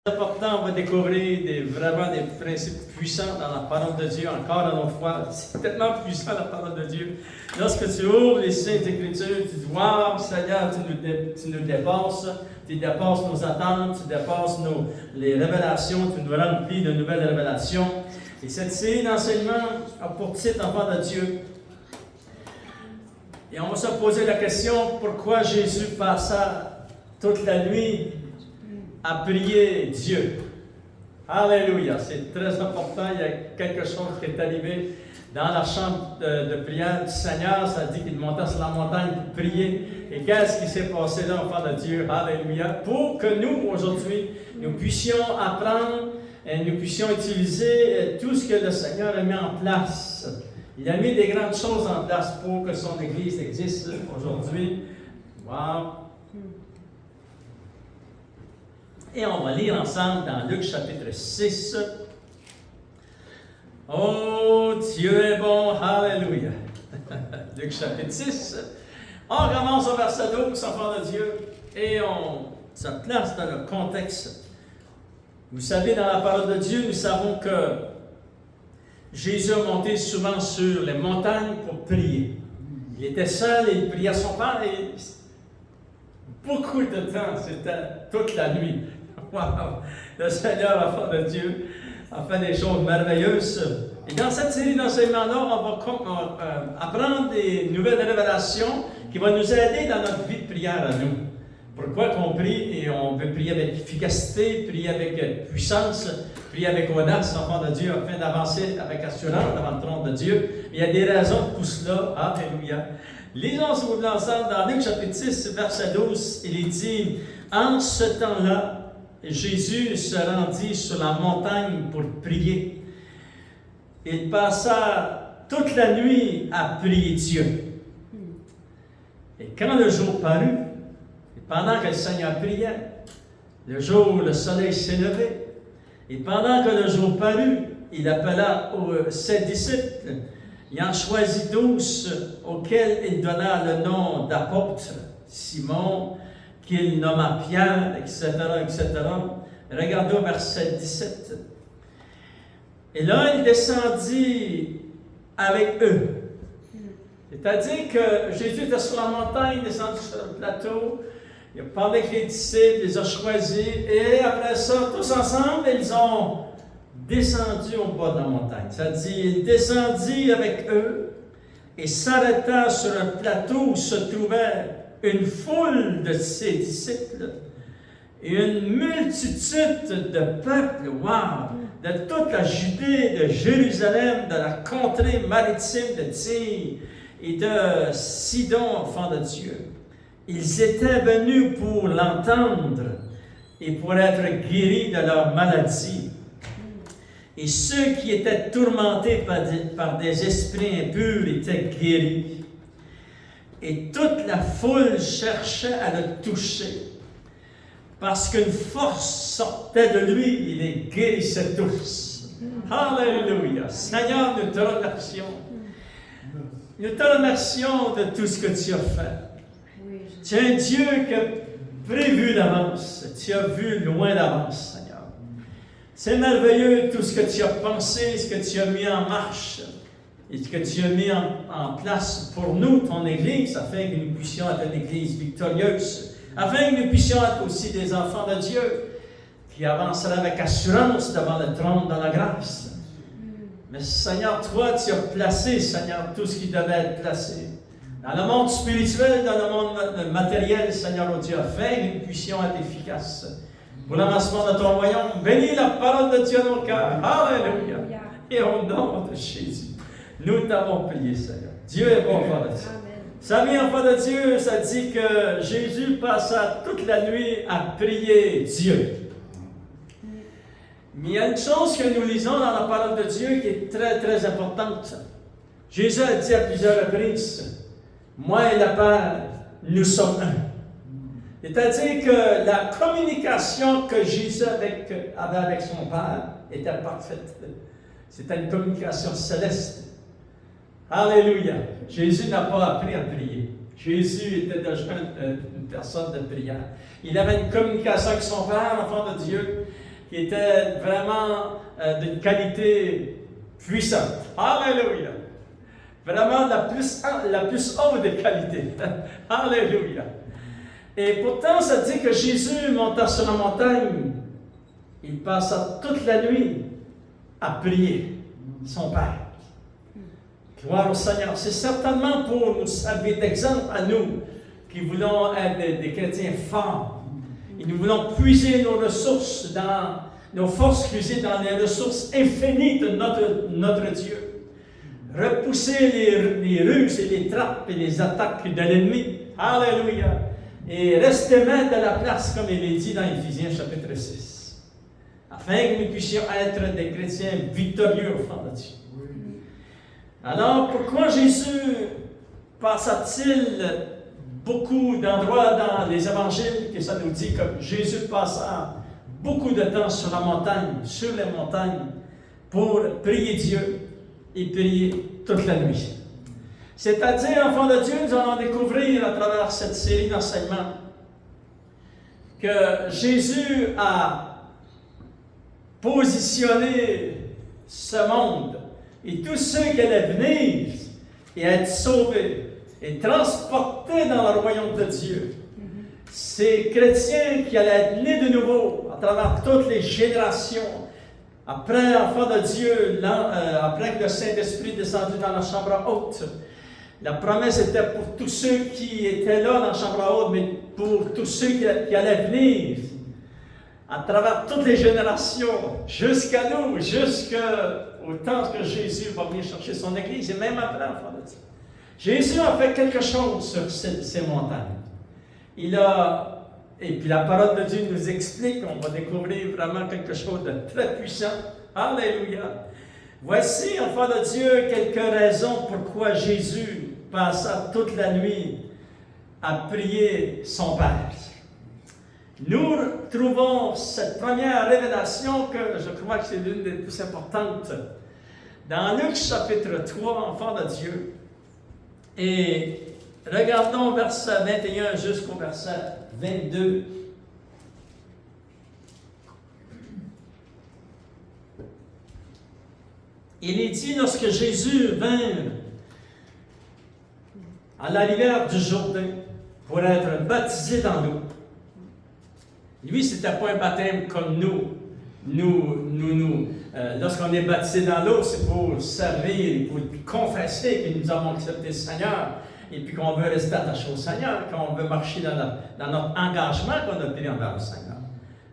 C'est important, on va découvrir vraiment des principes puissants dans la parole de Dieu, encore une autre fois. C'est tellement puissant la parole de Dieu. Lorsque tu ouvres les Saintes Écritures, tu dis, wow, Seigneur, tu nous dépasses, tu dépasses nos attentes, tu dépasses les révélations, tu nous remplis de nouvelles révélations. Et cette série d'enseignements a pour titre Enfant de Dieu. Et on va se poser la question, pourquoi Jésus passa toute la nuit à prier Dieu? Alléluia, c'est très important. Il y a quelque chose qui est arrivé dans la chambre de prière du Seigneur. Ça dit qu'il montait sur la montagne pour prier. Et qu'est-ce qui s'est passé là, enfant de Dieu? Alléluia. Pour que nous, aujourd'hui, nous puissions apprendre et nous puissions utiliser tout ce que le Seigneur a mis en place. Il a mis des grandes choses en place pour que son Église existe aujourd'hui. Wow! Et on va lire ensemble dans Luc chapitre 6. Oh, Dieu est bon, alléluia. Luc chapitre 6. On commence au verset 12, enfant de Dieu, et on se place dans le contexte. Vous savez, dans la parole de Dieu, nous savons que Jésus a monté souvent sur les montagnes pour prier. Il était seul et il priait son Père, et beaucoup de temps, c'était toute la nuit. Wow! Le Seigneur, enfant de Dieu, a fait des choses merveilleuses. Et dans cette série d'enseignements-là, on va apprendre des nouvelles révélations qui vont nous aider dans notre vie de prière à nous. Pourquoi qu'on prie, et on peut prier avec efficacité, prier avec puissance, prier avec audace, enfant de Dieu, afin d'avancer avec assurance devant le trône de Dieu. Il y a des raisons pour cela. Alléluia. Lisons, si vous voulez, ensemble dans Luc chapitre 6, verset 12. Il est dit, en ce temps-là, Jésus se rendit sur la montagne pour prier. Il passa toute la nuit à prier Dieu. Et quand le jour parut, et pendant que le Seigneur priait, le jour où le soleil s'est levé, et pendant que le jour parut, il appela ses disciples. Il en choisit 12 auxquels il donna le nom d'apôtres, Simon, qu'il nomma Pierre, etc., etc. Regardez au verset 17. Et là, il descendit avec eux. C'est-à-dire que Jésus était sur la montagne, descendu sur le plateau, il a parlé avec les disciples, il les a choisis, et après ça, tous ensemble, ils ont descendu au bas de la montagne. C'est-à-dire, il descendit avec eux et s'arrêta sur un plateau où se trouvait une foule de ses disciples et une multitude de peuples, wow, de toute la Judée, de Jérusalem, de la contrée maritime de Tyr et de Sidon, enfant de Dieu. Ils étaient venus pour l'entendre et pour être guéris de leur maladie. Et ceux qui étaient tourmentés par des esprits impurs étaient guéris. Et toute la foule cherchait à le toucher, parce qu'une force sortait de lui, il les guérissait tous. Alléluia! Seigneur, nous te remercions. Nous te remercions de tout ce que tu as fait. Tu es un Dieu qui a prévu d'avance. Tu as vu loin d'avance, Seigneur. C'est merveilleux tout ce que tu as pensé, ce que tu as mis en marche. Et ce que tu as mis en place pour nous, ton Église, afin que nous puissions être une Église victorieuse, afin que nous puissions être aussi des enfants de Dieu, qui avanceraient avec assurance devant le trône de la grâce. Mais Seigneur, toi, tu as placé, Seigneur, tout ce qui devait être placé. Dans le monde spirituel, dans le monde matériel, Seigneur, oh Dieu, afin que nous puissions être efficaces. Pour l'avancement de ton royaume, bénis la parole de Dieu dans nos cœurs. Alléluia. Et au nom de Jésus. Nous t'avons prié, Seigneur. Dieu est bon, enfant de Dieu. Savez, enfant de Dieu, ça dit que Jésus passa toute la nuit à prier Dieu. Mais il y a une chose que nous lisons dans la parole de Dieu qui est très, très importante. Jésus a dit à plusieurs reprises, moi et le Père, nous sommes un. C'est-à-dire que la communication que Jésus avait avec son Père était parfaite. C'était une communication céleste. Alléluia. Jésus n'a pas appris à prier. Jésus était déjà une personne de prière. Il avait une communication avec son Père, enfant de Dieu. qui était vraiment d'une qualité puissante. Alléluia! Vraiment la plus haute des qualités. Alléluia! Et pourtant, ça dit que Jésus monta sur la montagne. Il passa toute la nuit à prier son Père. Gloire au Seigneur. C'est certainement pour nous servir d'exemple à nous qui voulons être des chrétiens forts. Et nous voulons puiser nos ressources nos forces puiser dans les ressources infinies de notre Dieu. Repousser les ruses et les trappes et les attaques de l'ennemi. Alléluia. Et rester maître de la place, comme il est dit dans Éphésiens chapitre 6. Afin que nous puissions être des chrétiens victorieux au fond de Dieu. Alors, pourquoi Jésus passa-t-il beaucoup d'endroits dans les évangiles que ça nous dit que Jésus passa beaucoup de temps sur la montagne, sur les montagnes, pour prier Dieu et prier toute la nuit? C'est-à-dire, enfants de Dieu, nous allons découvrir à travers cette série d'enseignements que Jésus a positionné ce monde et tous ceux qui allaient venir et être sauvés et transportés dans le royaume de Dieu. Ces chrétiens qui allaient être nés de nouveau à travers toutes les générations, après, enfants de Dieu, après que le Saint-Esprit descendu dans la chambre haute, la promesse était pour tous ceux qui étaient là dans la chambre haute, mais pour tous ceux qui allaient venir, à travers toutes les générations, jusqu'à nous, jusqu'au temps que Jésus va venir chercher son Église, et même après, enfants de Dieu. Jésus a fait quelque chose sur ces montagnes. Et puis la parole de Dieu nous explique, on va découvrir vraiment quelque chose de très puissant. Alléluia! Voici, enfants de Dieu, quelques raisons pourquoi Jésus passa toute la nuit à prier son Père. Nous trouvons cette première révélation que je crois que c'est l'une des plus importantes dans Luc chapitre 3, enfants de Dieu. Et regardons verset 21 jusqu'au verset 22. Il est dit, lorsque Jésus vint à la rivière du Jourdain pour être baptisé dans l'eau. Lui, ce n'était pas un baptême comme nous. Lorsqu'on est baptisé dans l'eau, c'est pour servir, pour confesser que nous avons accepté le Seigneur et puis qu'on veut rester attaché au Seigneur, qu'on veut marcher dans notre engagement qu'on a pris envers le Seigneur.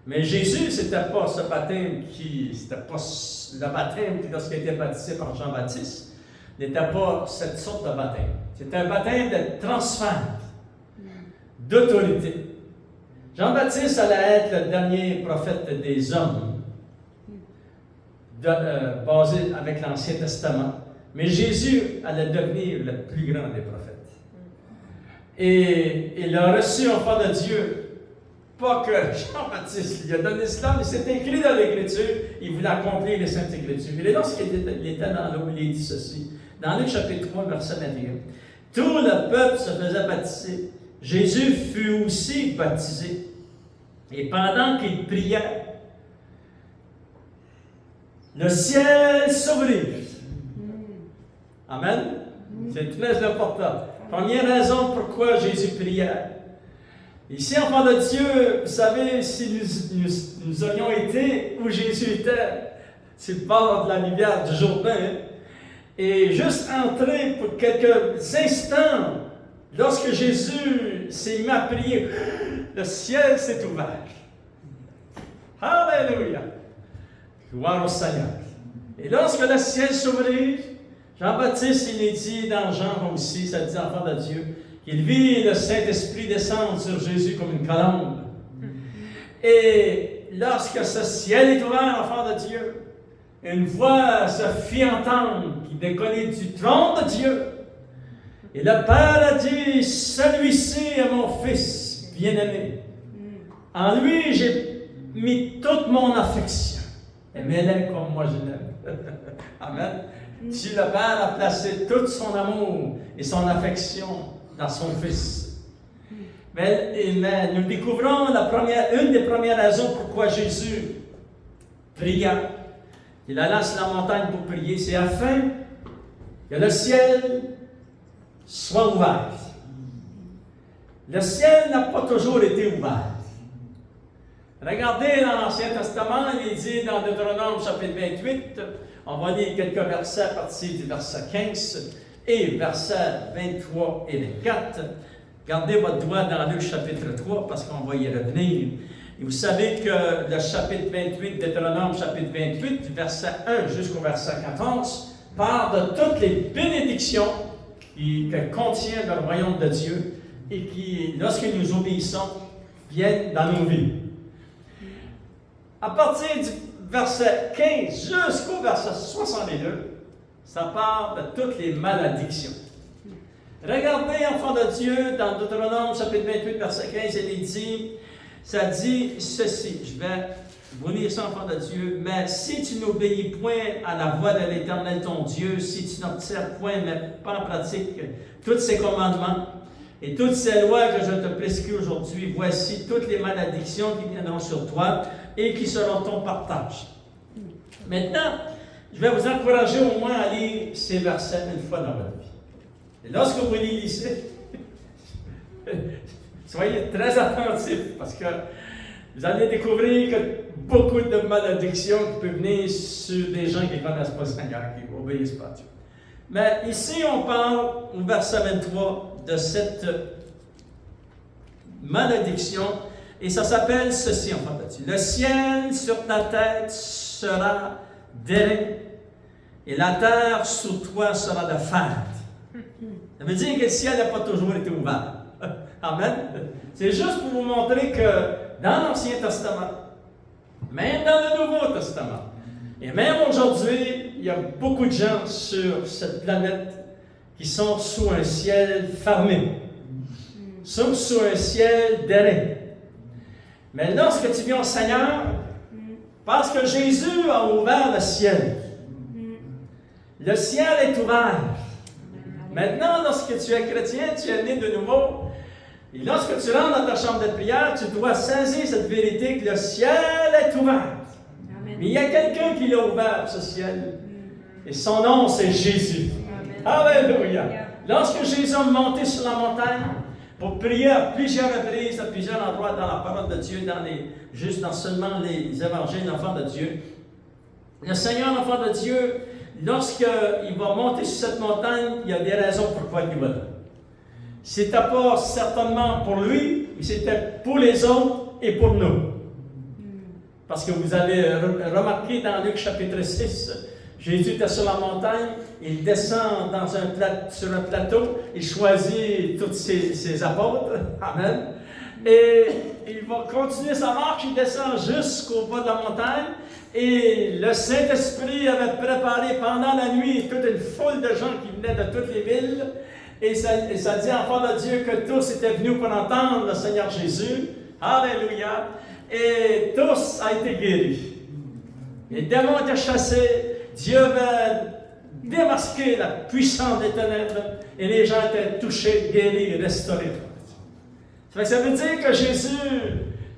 Mais Jésus, ce n'était pas ce baptême c'était pas le baptême qui, lorsqu'il était baptisé par Jean-Baptiste, n'était pas cette sorte de baptême. C'était un baptême de transfert, d'autorité. Jean-Baptiste allait être le dernier prophète des hommes, basé avec l'Ancien Testament. Mais Jésus allait devenir le plus grand des prophètes. Et il a reçu enfant de Dieu. Pas que Jean-Baptiste lui a donné cela, mais c'est écrit dans l'Écriture. Il voulait accomplir les Saintes Écritures. Et lorsqu'il était dans l'eau, il dit ceci. Dans Luc chapitre 3, verset 21. Tout le peuple se faisait baptiser. Jésus fut aussi baptisé. Et pendant qu'il priait, le ciel s'ouvrit. Amen. C'est très important. Première raison pourquoi Jésus priait. Ici, enfants de Dieu, vous savez, si nous aurions été où Jésus était, sur le bord de la rivière du Jourdain, et juste entrer pour quelques instants, lorsque Jésus s'est mis à prier, le ciel s'est ouvert. Alléluia! Gloire au Seigneur. Et lorsque le ciel s'ouvrit, Jean-Baptiste, il est dit dans Jean aussi, ça dit enfant de Dieu, qu'il vit le Saint-Esprit descendre sur Jésus comme une colombe. Et lorsque ce ciel est ouvert, enfant de Dieu, une voix se fit entendre qui décollait du trône de Dieu. Et le Père a dit, celui-ci est mon Fils bien-aimé. En lui, j'ai mis toute mon affection. Aimez-le comme moi je l'aime. Amen. Dieu le Père a placé tout son amour et son affection dans son Fils. Mais nous découvrons une des premières raisons pourquoi Jésus pria. Il alla sur la montagne pour prier. C'est afin que le ciel soit ouvert. Le ciel n'a pas toujours été ouvert. Regardez dans l'Ancien Testament, il est dit dans Deutéronome chapitre 28, on va lire quelques versets à partir du verset 15 et versets 23 et 24. Gardez votre doigt dans Luc chapitre 3 parce qu'on va y revenir. Et vous savez que le chapitre 28, Deutéronome chapitre 28, du verset 1 jusqu'au verset 14, parle de toutes les bénédictions que contient le royaume de Dieu et qui, lorsque nous obéissons, viennent dans nos vies. À partir du verset 15 jusqu'au verset 62, ça parle de toutes les malédictions. Regardez, enfants de Dieu, dans Deutéronome chapitre 28, verset 15, ça dit ceci. Je vais vous lire ça, enfants de Dieu. Mais si tu n'obéis point à la voix de l'Éternel ton Dieu, si tu n'observes point, mais pas en pratique tous ses commandements et toutes ces lois que je te prescris aujourd'hui, voici toutes les malédictions qui viendront sur toi et qui seront ton partage. Maintenant, je vais vous encourager au moins à lire ces versets une fois dans votre vie. Et lorsque vous les lisez, soyez très attentifs parce que vous allez découvrir que beaucoup de malédictions peuvent venir sur des gens qui ne connaissent pas le Seigneur, qui n'obéissent pas à Dieu. Mais ici, on parle au verset 23 de cette malédiction et ça s'appelle ceci, enfant de Dieu. Le ciel sur ta tête sera d'airain et la terre sous toi sera de fer. Ça veut dire que le ciel n'a pas toujours été ouvert. Amen. C'est juste pour vous montrer que dans l'Ancien Testament, même dans le Nouveau Testament, et même aujourd'hui, il y a beaucoup de gens sur cette planète qui sont sous un ciel fermé, sont sous un ciel d'airain. Mais lorsque tu viens au Seigneur, parce que Jésus a ouvert le ciel est ouvert. Maintenant, lorsque tu es chrétien, tu es né de nouveau, et lorsque tu rentres dans ta chambre de prière, tu dois saisir cette vérité que le ciel est ouvert. Amen. Mais il y a quelqu'un qui l'a ouvert, ce ciel. Et son nom, c'est Jésus. Amen. Alléluia. Lorsque Jésus est monté sur la montagne pour prier à plusieurs reprises, à plusieurs endroits dans la parole de Dieu, juste dans seulement les évangiles d'enfants de Dieu, le Seigneur, l'enfant de Dieu, lorsqu'il va monter sur cette montagne, il y a des raisons pourquoi il va là. C'était pas certainement pour lui, mais c'était pour les autres et pour nous. Parce que vous avez remarqué dans Luc chapitre 6, Jésus était sur la montagne, il descend sur un plateau, il choisit tous ses apôtres, amen, et il va continuer sa marche, il descend jusqu'au bas de la montagne, et le Saint-Esprit avait préparé pendant la nuit toute une foule de gens qui venaient de toutes les villes, et ça dit, enfant de Dieu, que tous étaient venus pour entendre le Seigneur Jésus. Alléluia. Et tous ont été guéris. Les démons étaient chassés. Dieu avait démasqué la puissance des ténèbres. Et les gens étaient touchés, guéris, restaurés. Ça veut dire que Jésus,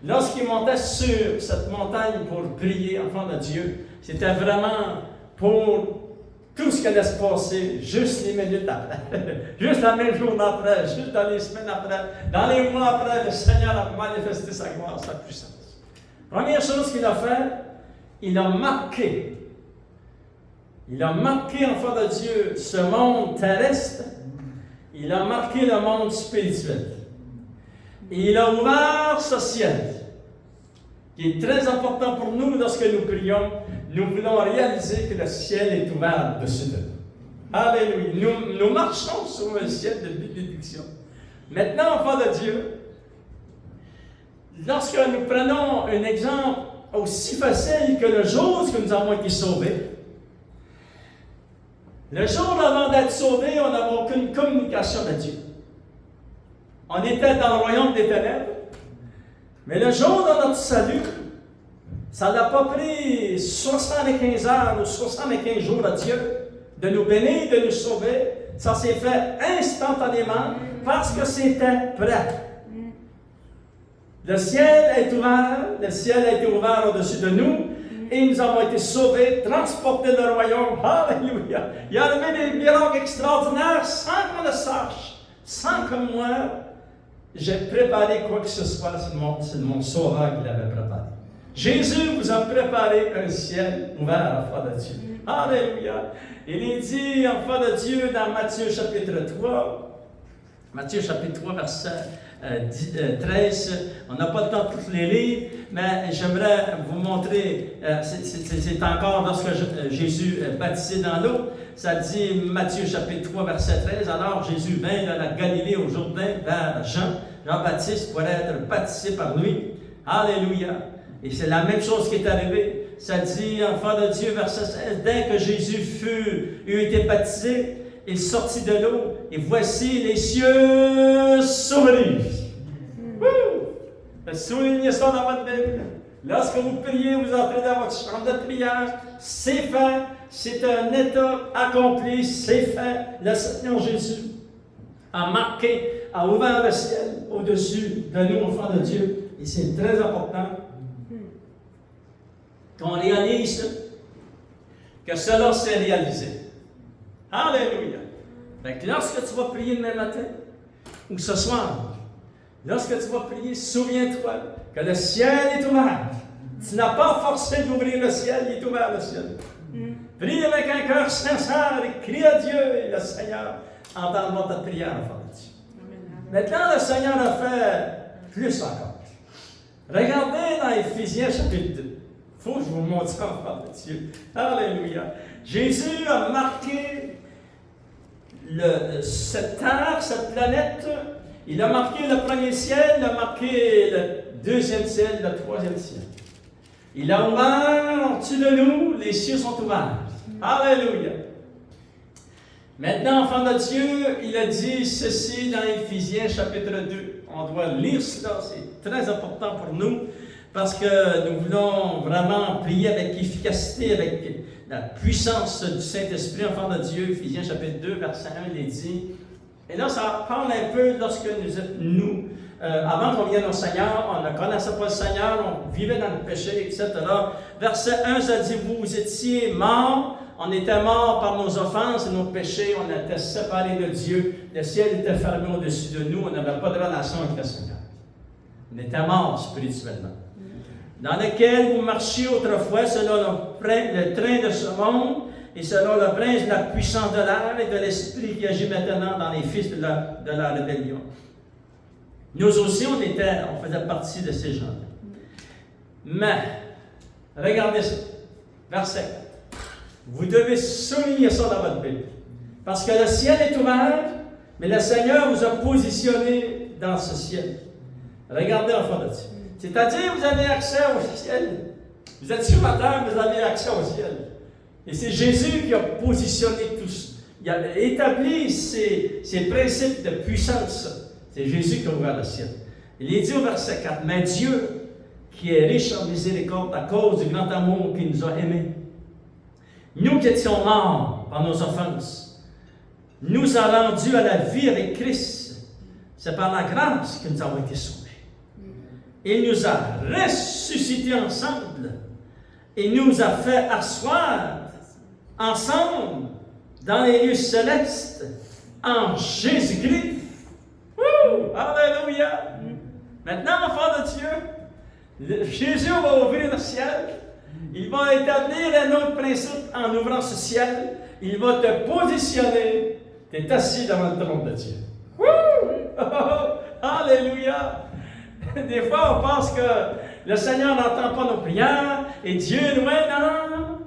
lorsqu'il montait sur cette montagne pour prier, enfant de Dieu, c'était vraiment pour tout ce qui allait se passer juste les minutes après, juste la même jour après, juste dans les semaines après, dans les mois après, le Seigneur a manifesté sa gloire, sa puissance. Première chose qu'il a fait, il a marqué, enfant de Dieu, ce monde terrestre, il a marqué le monde spirituel. Et il a ouvert ce ciel, qui est très important pour nous lorsque nous prions. Nous voulons réaliser que le ciel est ouvert dessus de nous. Alléluia. Nous marchons sur un ciel de bénédiction. Maintenant, enfants de Dieu, lorsque nous prenons un exemple aussi facile que le jour où nous avons été sauvés, le jour avant d'être sauvés, on n'avait aucune communication de Dieu. On était dans le royaume des ténèbres, mais le jour de notre salut, ça n'a pas pris 75 heures ou 75 jours à Dieu de nous bénir, de nous sauver. Ça s'est fait instantanément parce que c'était prêt. Le ciel est ouvert, le ciel a été ouvert au-dessus de nous et nous avons été sauvés, transportés dans le royaume. Alléluia. Il a arrivé des miracles extraordinaires sans qu'on le sache, sans que moi, j'ai préparé quoi que ce soit. C'est mon sauveur qui l'avait préparé. Jésus vous a préparé un ciel ouvert, enfant de Dieu. Alléluia. Il est dit, enfant de Dieu, dans Matthieu chapitre 3, Matthieu chapitre 3, verset 13. On n'a pas le temps de tous les lire, mais j'aimerais vous montrer, c'est encore lorsque Jésus est baptisé dans l'eau. Ça dit Matthieu chapitre 3, verset 13. Alors Jésus vint de la Galilée au Jourdain vers Jean-Baptiste pour être baptisé par lui. Alléluia. Et c'est la même chose qui est arrivée. Ça dit, enfant de Dieu, verset 16, dès que Jésus eut été baptisé, il sortit de l'eau, et voici les cieux s'ouvrirent. Soulignez ça dans votre Bible. Lorsque vous priez, vous entrez dans votre chambre de prière, c'est fait, c'est un état accompli, c'est fait. Le Seigneur Jésus a marqué, a ouvert le ciel au-dessus de nous, enfants de Dieu. Et c'est très important qu'on réalise que cela s'est réalisé. Alléluia. Donc, lorsque tu vas prier demain matin, ou ce soir, lorsque tu vas prier, souviens-toi que le ciel est ouvert. Tu n'as pas forcé d'ouvrir le ciel, il est ouvert le ciel. Prie avec un cœur sincère et crie à Dieu, et le Seigneur entendra ta prière, enfant de Dieu. Maintenant, le Seigneur a fait plus encore. Regardez dans Éphésiens chapitre 2. Il faut que je vous montre ça, enfant de Dieu. Alléluia. Jésus a marqué cette terre, cette planète. Il a marqué le premier ciel, il a marqué le deuxième ciel, le troisième ciel. Il a ouvert en-dessus de nous, les cieux sont ouverts. Alléluia. Maintenant, enfant de Dieu, il a dit ceci dans Éphésiens chapitre 2. On doit lire cela, c'est très important pour nous. Parce que nous voulons vraiment prier avec efficacité, avec la puissance du Saint-Esprit, enfant de Dieu. Éphésiens chapitre 2, verset 1, il est dit. Et là, ça parle un peu lorsque nous, avant qu'on vienne au Seigneur, on ne connaissait pas le Seigneur, on vivait dans le péché, etc. Verset 1, ça dit, vous étiez morts, on était morts par nos offenses et nos péchés, on était séparés de Dieu, le ciel était fermé au-dessus de nous, on n'avait pas de relation avec le Seigneur. On était morts spirituellement. Dans lequel vous marchiez autrefois selon le train de ce monde et selon le prince de la puissance de l'air et de l'esprit qui agit maintenant dans les fils de la rébellion. Nous aussi, on faisait partie de ces gens-là. Mais, regardez ça, verset 4. Vous devez souligner ça dans votre Bible. Parce que le ciel est ouvert, mais le Seigneur vous a positionné dans ce ciel. Regardez enfant de Dieu. C'est-à-dire, vous avez accès au ciel. Vous êtes sur la terre, vous avez accès au ciel. Et c'est Jésus qui a positionné tout ça. Il a établi ces principes de puissance. C'est Jésus qui a ouvert le ciel. Il est dit au verset 4, « Mais Dieu, qui est riche en miséricorde à cause du grand amour qu'il nous a aimés, nous qui étions morts par nos offenses, nous a rendus à la vie avec Christ. C'est par la grâce que nous avons été sauvés. Il nous a ressuscités ensemble et nous a fait asseoir ensemble dans les lieux célestes en Jésus-Christ. Alléluia! Maintenant, enfant de Dieu, Jésus va ouvrir le ciel. Il va établir un autre principe en ouvrant ce ciel. Il va te positionner. Tu es assis devant le trône de Dieu. Alléluia! Des fois, on pense que le Seigneur n'entend pas nos prières et Dieu est loin. Non.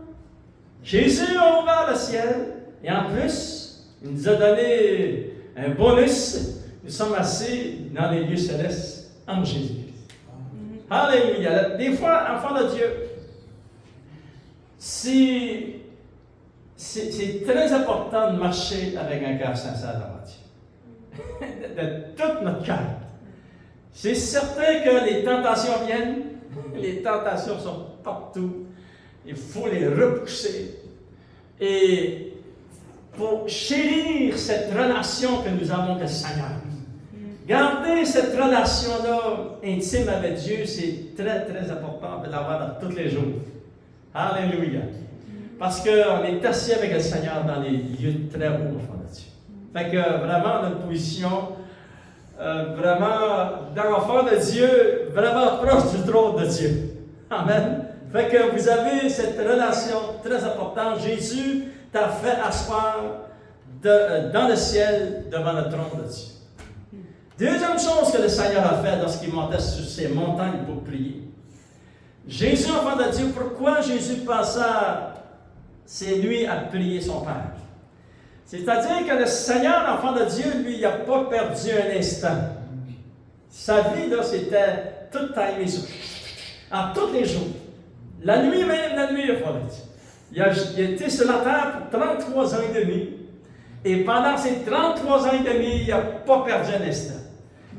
Jésus a ouvert le ciel et en plus, il nous a donné un bonus. Nous sommes assis dans les lieux célestes en Jésus-Christ. Alléluia. Des fois, enfants de Dieu, c'est très important de marcher avec un cœur sincère devant Dieu. De tout notre cœur. C'est certain que les tentations viennent, les tentations sont partout, il faut les repousser. Et pour chérir cette relation que nous avons avec le Seigneur, garder cette relation-là intime avec Dieu, c'est très, très important de l'avoir tous les jours. Alléluia. Parce qu'on est assis avec le Seigneur dans les lieux très hauts, enfants de Dieu. Fait que vraiment, notre position, vraiment, d'enfant de Dieu, vraiment proche du trône de Dieu. Amen. Fait que vous avez cette relation très importante. Jésus t'a fait asseoir dans le ciel devant le trône de Dieu. Deuxième chose que le Seigneur a fait lorsqu'il montait sur ces montagnes pour prier. Jésus, enfant de Dieu, pourquoi Jésus passa ses nuits à prier son Père? C'est-à-dire que le Seigneur, enfant de Dieu, lui, il n'a pas perdu un instant. Sa vie, là, c'était tout timé sur. En tous les jours. La nuit même, la nuit, enfant de Dieu. Il a été sur la terre pour 33 ans et demi. Et pendant ces 33 ans et demi, il n'a pas perdu un instant.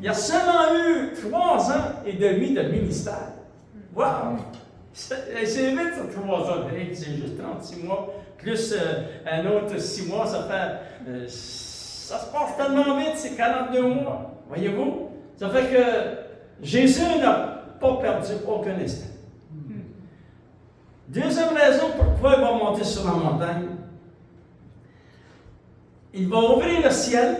Il a seulement eu 3 ans et demi de ministère. Wow! C'est vite, 3 ans. C'est juste 36 mois, plus un autre 6 mois, ça fait. Ça se passe tellement vite, c'est 42 mois. Voyez-vous? Ça fait que Jésus n'a pas perdu aucun instant. Deuxième raison pourquoi il va monter sur la montagne. Il va ouvrir le ciel.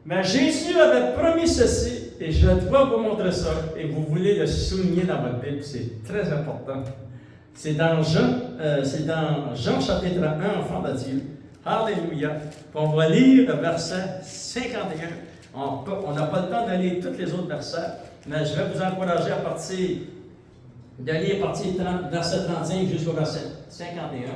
Mais Jésus avait promis ceci, et je dois vous montrer ça, et vous voulez le souligner dans votre Bible, c'est très important. C'est dans Jean chapitre 1, enfant de Dieu. Alléluia. On va lire le verset 51. On n'a pas le temps de lire tous les autres versets, mais je vais vous encourager à partir de lire verset 35 jusqu'au verset 51.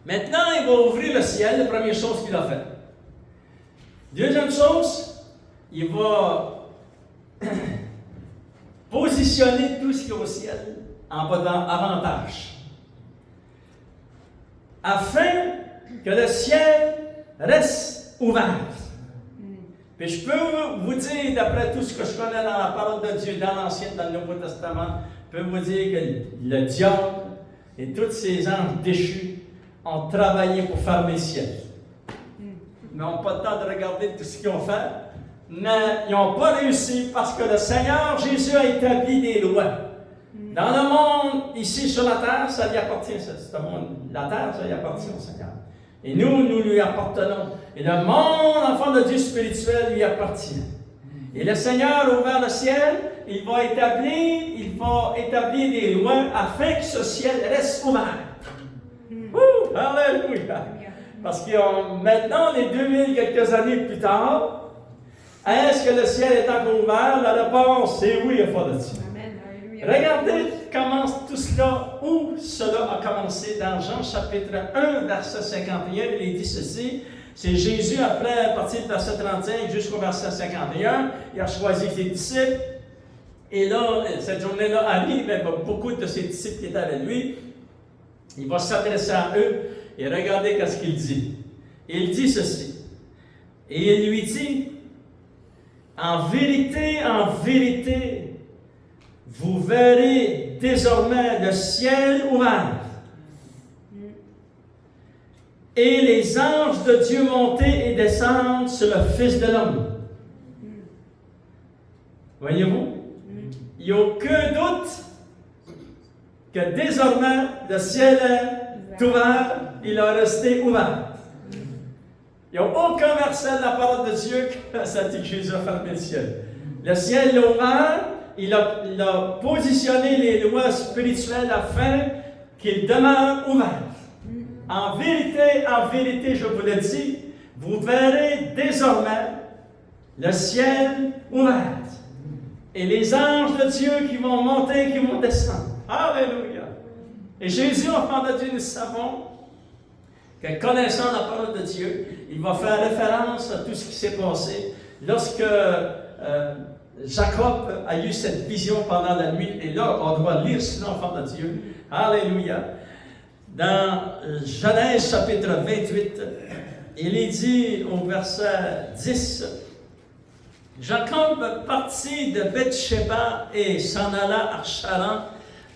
Maintenant, il va ouvrir le ciel, la première chose qu'il a faite. Deuxième chose, il va positionner tout ce qui est au ciel en avantage. Afin que le ciel reste ouvert. Puis je peux vous dire, d'après tout ce que je connais dans la parole de Dieu, dans l'Ancien, dans le Nouveau Testament, je peux vous dire que le diable et tous ces anges déchus ont travaillé pour fermer le ciel. Ils n'ont pas le temps de regarder tout ce qu'ils ont fait, mais ils n'ont pas réussi parce que le Seigneur Jésus a établi des lois. Dans le monde, ici sur la terre, ça lui appartient. La terre, ça lui appartient au Seigneur. Et nous lui appartenons. Et le monde, enfant de Dieu spirituel, lui appartient. Et le Seigneur a ouvert le ciel, il va établir des lois afin que ce ciel reste ouvert. Alléluia! Parce que maintenant, les 2000 quelques années plus tard, est-ce que le ciel est encore ouvert? La réponse, c'est oui, il faut le dire. Regardez comment tout cela, où cela a commencé dans Jean chapitre 1, verset 51, il dit ceci. C'est Jésus, après, à partir du verset 35 jusqu'au verset 51, il a choisi ses disciples. Et là, cette journée-là arrive, il y a beaucoup de ses disciples qui étaient avec lui. Il va s'adresser à eux et regardez ce qu'il dit. Il dit ceci. Et il lui dit, en vérité, vous verrez désormais le ciel ouvert et les anges de Dieu monter et descendre sur le Fils de l'homme. Voyez-vous? Il n'y a aucun doute que désormais le ciel est ouvert, il a resté ouvert. Il n'y a aucun verset de la parole de Dieu que ça dit que Jésus a fermé le ciel. Le ciel est ouvert, il a positionné les lois spirituelles afin qu'il demeure ouvert. En vérité, je vous le dis, vous verrez désormais le ciel ouvert. Et les anges de Dieu qui vont monter, qui vont descendre. Alléluia! Et Jésus, enfant de Dieu, nous savons que connaissant la parole de Dieu, il va faire référence à tout ce qui s'est passé lorsque Jacob a eu cette vision pendant la nuit. Et là, on doit lire cela, enfant de Dieu. Alléluia! Dans Genèse chapitre 28, il est dit au verset 10, Jacob partit de Beth-Sheba et s'en alla à Charan.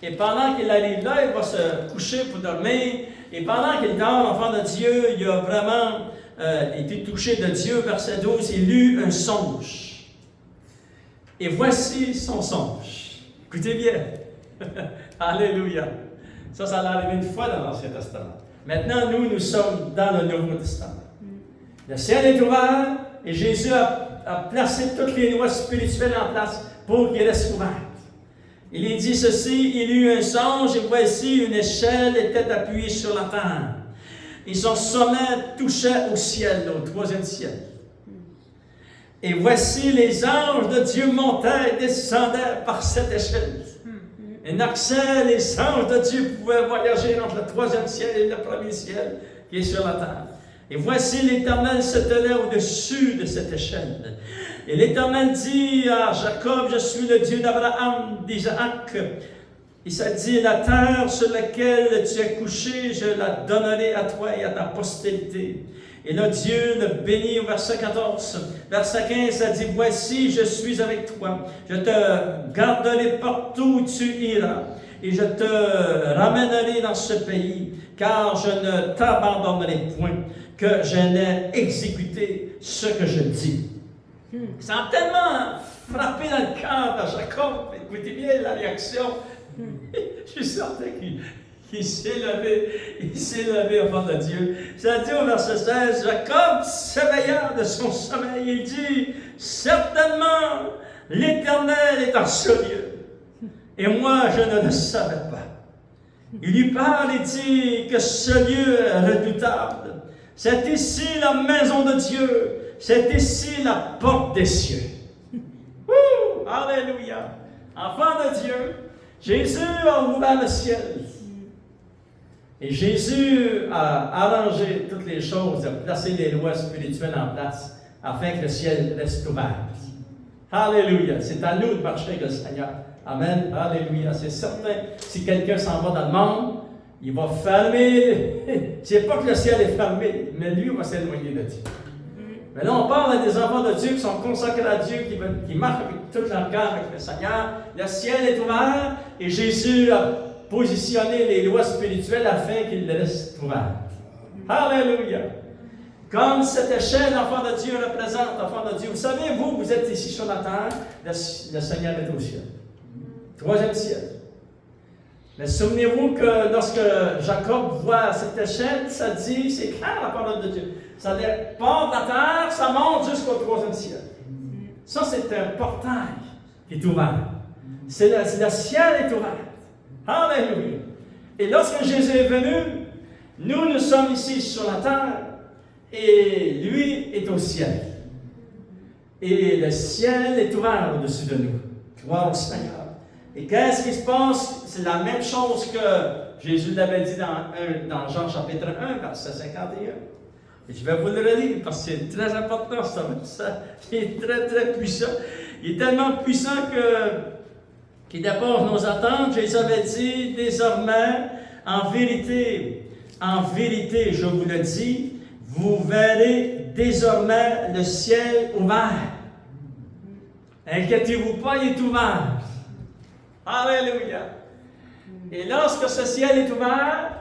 Et pendant qu'il arrive là, il va se coucher pour dormir. Et pendant qu'il dort, l'enfant de Dieu, il a vraiment été touché de Dieu. Verset 12, il eut un songe. et voici son songe. Écoutez bien. Alléluia. Ça allait arriver une fois dans l'Ancien Testament. Maintenant, nous sommes dans le Nouveau Testament. Le ciel est ouvert et Jésus a placé toutes les lois spirituelles en place pour qu'elles restent ouvertes. Il est dit ceci, il eut un songe et voici une échelle était appuyée sur la terre. Et son sommet touchait au ciel, au troisième ciel. Et voici les anges de Dieu montaient et descendaient par cette échelle. Et n'accès, les anges de Dieu pouvaient voyager entre le troisième ciel et le premier ciel qui est sur la terre. Et voici l'Éternel se tenait au-dessus de cette échelle. Et l'Éternel dit à Jacob, je suis le Dieu d'Abraham, d'Isaac. Il s'est dit, la terre sur laquelle tu es couché, je la donnerai à toi et à ta postérité. Et là, Dieu le bénit au verset 14. Verset 15, ça dit, voici, je suis avec toi. Je te garderai partout où tu iras. Et je te ramènerai dans ce pays, car je ne t'abandonnerai point, que je n'ai exécuté ce que je dis. Ça a tellement frappé dans le cœur de Jacob. Écoutez bien la réaction. Je suis certain qu'il s'est levé au fond de Dieu. Ça dit au verset 16, Jacob s'éveilla de son sommeil. Il dit, certainement, l'Éternel est en ce lieu. Et moi, je ne le savais pas. Il lui parle et dit que ce lieu est redoutable. C'est ici la maison de Dieu. C'est ici la porte des cieux. Wouh! Alléluia! Enfant de Dieu, Jésus a ouvert le ciel. Et Jésus a arrangé toutes les choses, a placé les lois spirituelles en place afin que le ciel reste ouvert. Alléluia! C'est à nous de marcher avec le Seigneur. Amen. Alléluia. C'est certain, si quelqu'un s'en va dans le monde, il va fermer. C'est pas que le ciel est fermé, mais lui va s'éloigner de Dieu. Mais là, on parle à des enfants de Dieu qui sont consacrés à Dieu, qui marchent avec tout leur cœur avec le Seigneur. Le ciel est ouvert et Jésus a positionné les lois spirituelles afin qu'il les reste ouvert. Alléluia. Comme cette échelle, l'enfant de Dieu représente l'enfant de Dieu. Vous savez, vous êtes ici sur la terre, le Seigneur est au ciel. Troisième ciel. Mais souvenez-vous que lorsque Jacob voit cette échelle, ça dit, c'est clair la parole de Dieu. Ça part de la terre, ça monte jusqu'au troisième ciel. Ça, c'est un portail qui est ouvert. Le ciel est ouvert. Alléluia. Et lorsque Jésus est venu, nous sommes ici sur la terre et lui est au ciel. Et le ciel est ouvert au-dessus de nous. Gloire au Seigneur. Et qu'est-ce qui se passe? C'est la même chose que Jésus l'avait dit dans Jean chapitre 1, verset 51. Et je vais vous le relire parce que c'est très important, ça. Il est très, très puissant. Il est tellement puissant qu'il dépasse nos attentes. Jésus avait dit, désormais, en vérité, je vous le dis, vous verrez désormais le ciel ouvert. Inquiétez-vous pas, il est ouvert. Alléluia. Et lorsque ce ciel est ouvert,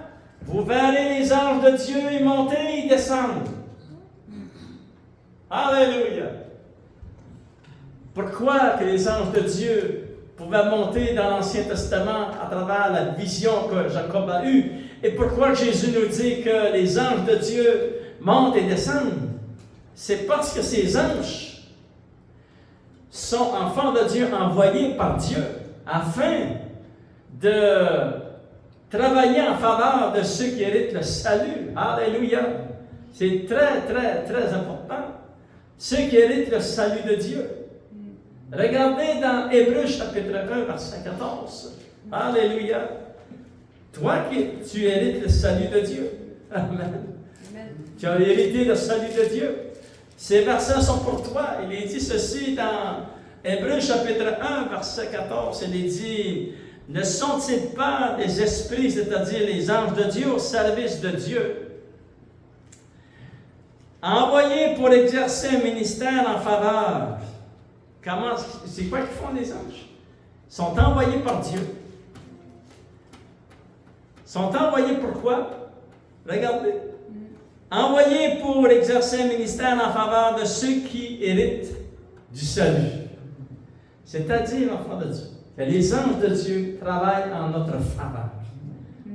vous verrez les anges de Dieu y monter et descendre. Alléluia. Pourquoi que les anges de Dieu pouvaient monter dans l'Ancien Testament à travers la vision que Jacob a eue? Et pourquoi Jésus nous dit que les anges de Dieu montent et descendent? C'est parce que ces anges sont enfants de Dieu envoyés par Dieu afin de travailler en faveur de ceux qui héritent le salut. Alléluia! C'est très, très, très important. Ceux qui héritent le salut de Dieu. Regardez dans Hébreux chapitre 1, verset 14. Alléluia! Toi tu hérites le salut de Dieu. Amen. Tu as hérité le salut de Dieu. Ces versets sont pour toi. Il est dit ceci dans Hébreux chapitre 1, verset 14, il est dit, ne sont-ils pas des esprits, c'est-à-dire les anges de Dieu, au service de Dieu, envoyés pour exercer un ministère en faveur? C'est quoi qu'ils font les anges? Ils sont envoyés par Dieu. Ils sont envoyés pourquoi? Regardez. Envoyés pour exercer un ministère en faveur de ceux qui héritent du salut. C'est-à-dire, enfants de Dieu, que les anges de Dieu travaillent en notre faveur.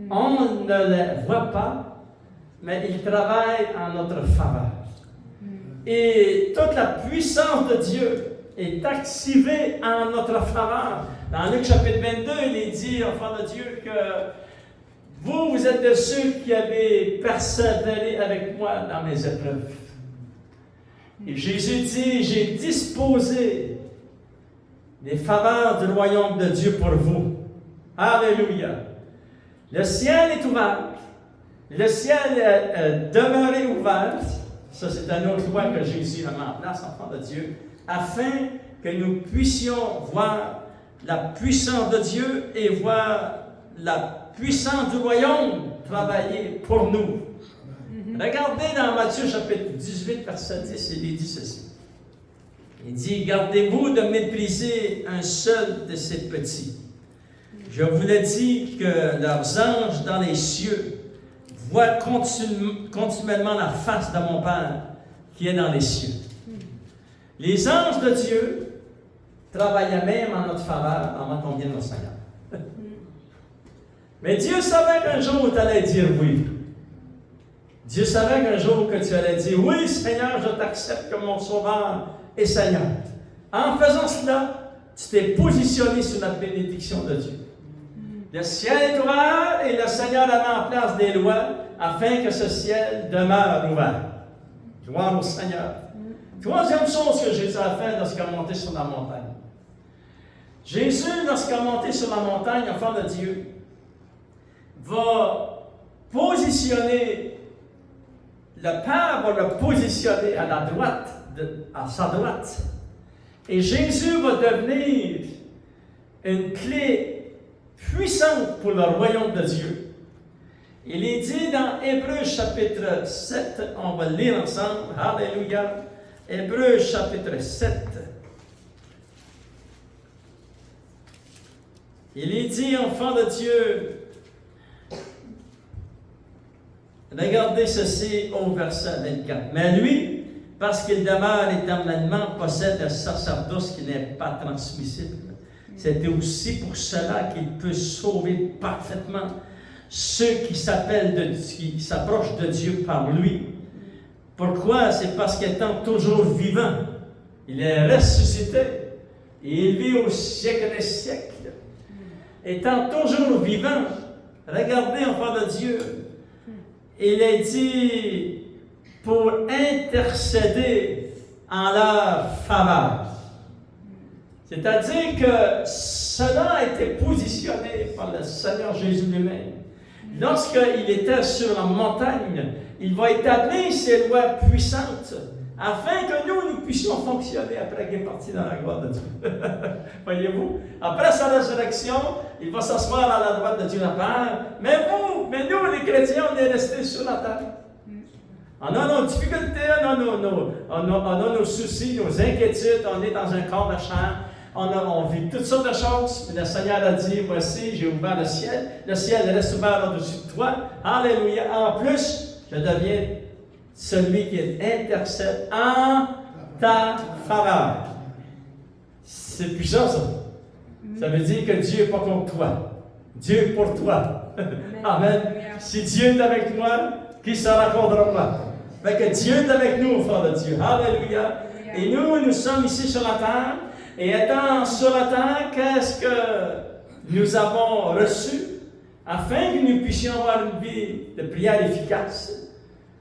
On ne les voit pas, mais ils travaillent en notre faveur. Et toute la puissance de Dieu est activée en notre faveur. Dans Luc chapitre 22, il est dit, enfants de Dieu, que vous êtes de ceux qui avez persévéré avec moi dans mes épreuves. Et Jésus dit, j'ai disposé les faveurs du royaume de Dieu pour vous. Alléluia. Le ciel est ouvert. Le ciel est demeuré ouvert. Ça, c'est une autre loi que Jésus a mis en place, enfants de Dieu, afin que nous puissions voir la puissance de Dieu et voir la puissance du royaume travailler pour nous. Regardez dans Matthieu chapitre 18, verset 10, il dit ceci. Il dit, gardez-vous de mépriser un seul de ces petits. Je vous l'ai dit que leurs anges dans les cieux voient continuellement la face de mon Père qui est dans les cieux. Les anges de Dieu travaillaient même en notre faveur avant qu'on vienne au Seigneur. Mais Dieu savait qu'un jour tu allais dire oui. Dieu savait qu'un jour que tu allais dire oui, Seigneur, je t'accepte comme mon sauveur et Seigneur. En faisant cela, tu t'es positionné sur la bénédiction de Dieu. Le ciel est ouvert et le Seigneur a mis en place des lois afin que ce ciel demeure ouvert. Gloire au Seigneur. Troisième chose que Jésus a fait lorsqu'il a monté sur la montagne. Jésus, lorsqu'il a monté sur la montagne, enfant de Dieu, va positionner, le Père va le positionner à la droite, à sa droite. Et Jésus va devenir une clé puissante pour le royaume de Dieu. Il est dit dans Hébreux chapitre 7, on va le lire ensemble, alléluia, Hébreux chapitre 7. Il est dit, enfant de Dieu, regardez ceci au verset 24. Mais lui, parce qu'il demeure éternellement, possède un sacerdoce qui n'est pas transmissible. C'est aussi pour cela qu'il peut sauver parfaitement ceux qui s'approchent de Dieu par lui. Pourquoi? C'est parce qu'étant toujours vivant, il est ressuscité et il vit au siècle des siècles. Étant toujours vivant, regardez, enfant de Dieu, il est dit pour intercéder en leur faveur. C'est-à-dire que cela a été positionné par le Seigneur Jésus lui-même. Lorsqu'il était sur la montagne, il va établir ses lois puissantes afin que nous puissions fonctionner après qu'il est parti dans la gloire de Dieu. Voyez-vous? Après sa résurrection, il va s'asseoir à la droite de Dieu le Père. Mais nous, les chrétiens, on est restés sur la terre. On a nos difficultés, on a nos soucis, nos inquiétudes, on est dans un corps de chair. On vit toutes sortes de choses. Le Seigneur a dit, voici, j'ai ouvert le ciel reste ouvert au-dessus de toi. Alléluia. En plus, je deviens celui qui intercède en ta faveur. C'est puissant, ça. Ça veut dire que Dieu n'est pas contre toi. Dieu est pour toi. Amen. Si Dieu est avec moi, qui sera contre moi? Fait que Dieu est avec nous, frère de Dieu. Alléluia. Et nous sommes ici sur la terre. Et étant sur la terre, qu'est-ce que nous avons reçu afin que nous puissions avoir une vie de prière efficace?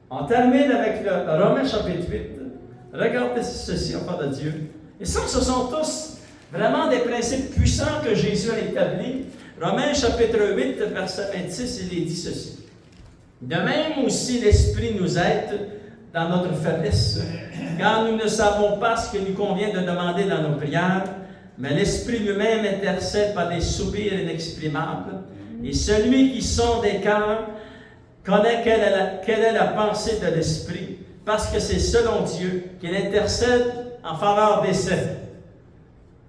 On termine avec le Romains chapitre 8. Regardez ceci, enfants de Dieu. Et ça, ce sont tous vraiment des principes puissants que Jésus a établis. Romains chapitre 8, verset 26, il est dit ceci. De même aussi, l'Esprit nous aide dans notre faiblesse, car nous ne savons pas ce qu'il nous convient de demander dans nos prières, mais l'Esprit lui-même intercède par des soupirs inexprimables, et celui qui sonde des cœurs connaît quelle est la pensée de l'Esprit, parce que c'est selon Dieu qu'il intercède en faveur des saints.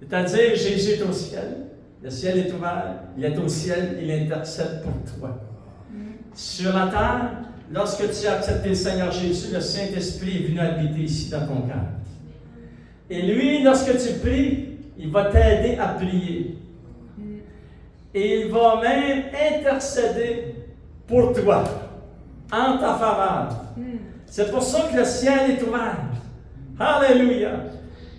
C'est-à-dire, Jésus est au ciel, le ciel est ouvert, il est au ciel, il intercède pour toi. Sur la terre, lorsque tu as accepté le Seigneur Jésus, le Saint-Esprit est venu habiter ici dans ton cœur. Et lui, lorsque tu pries, Il va t'aider à prier. Et il va même intercéder pour toi, en ta faveur. C'est pour ça que le ciel est ouvert. Alléluia.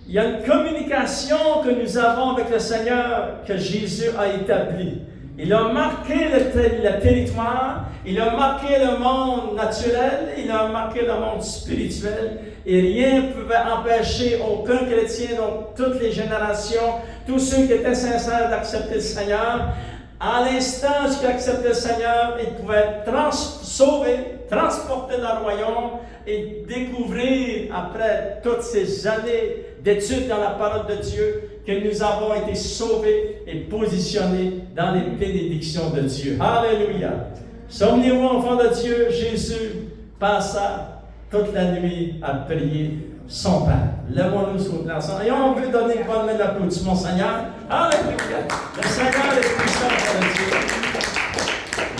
Il y a une communication que nous avons avec le Seigneur que Jésus a établie. Il a marqué le territoire, il a marqué le monde naturel, il a marqué le monde spirituel, et rien ne pouvait empêcher aucun chrétien, donc toutes les générations, tous ceux qui étaient sincères d'accepter le Seigneur. À l'instant où ils acceptaient le Seigneur, ils pouvaient être sauvés, transportés dans le royaume et découvrir, après toutes ces années d'études dans la parole de Dieu, que nous avons été sauvés et positionnés dans les bénédictions de Dieu. Alléluia! Souvenez-vous, enfants de Dieu, Jésus passa toute la nuit à prier son Père. Lèvons-nous sur le ensemble. Et on veut donner une bonne main d'applaudissement au Seigneur. Alléluia! Le Seigneur est puissant, enfants de Dieu.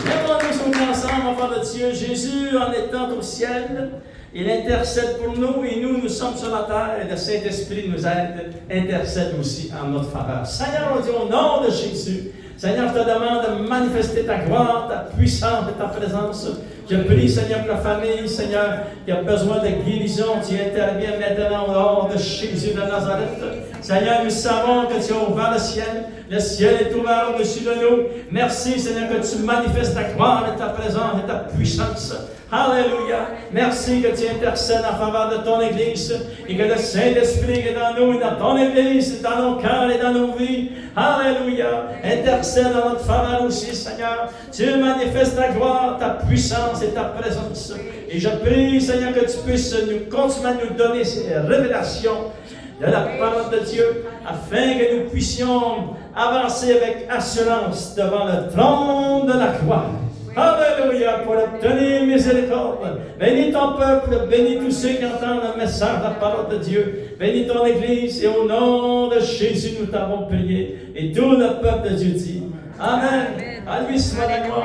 Lèvons-nous sur le ensemble, enfants de Dieu. Jésus, en étant au ciel, il intercède pour nous et nous sommes sur la terre et le Saint-Esprit nous aide, intercède aussi en notre faveur. Seigneur, on dit au nom de Jésus, Seigneur, je te demande de manifester ta gloire, ta puissance et ta présence. Je prie, Seigneur, pour la famille, Seigneur, qui a besoin de guérison. Tu interviens maintenant au nom de Jésus de Nazareth. Seigneur, nous savons que tu as ouvert le ciel est ouvert au-dessus de nous. Merci, Seigneur, que tu manifestes ta gloire et ta présence et ta puissance. Alléluia. Merci que tu intercèdes en faveur de ton Église et que le Saint-Esprit est dans nous et dans ton Église, dans nos cœurs et dans nos vies. Alléluia. Intercède en notre faveur aussi, Seigneur. Tu manifestes ta gloire, ta puissance et ta présence. Et je prie, Seigneur, que tu puisses continuer à nous donner ces révélations de la parole de Dieu, afin que nous puissions avancer avec assurance devant le trône de la gloire. Alléluia, pour obtenir miséricorde. Bénis ton peuple, bénis tous ceux qui entendent le message de la parole de Dieu. Bénis ton Église, et au nom de Jésus, nous t'avons prié. Et tout le peuple de Dieu dit Amen. À lui soit la gloire.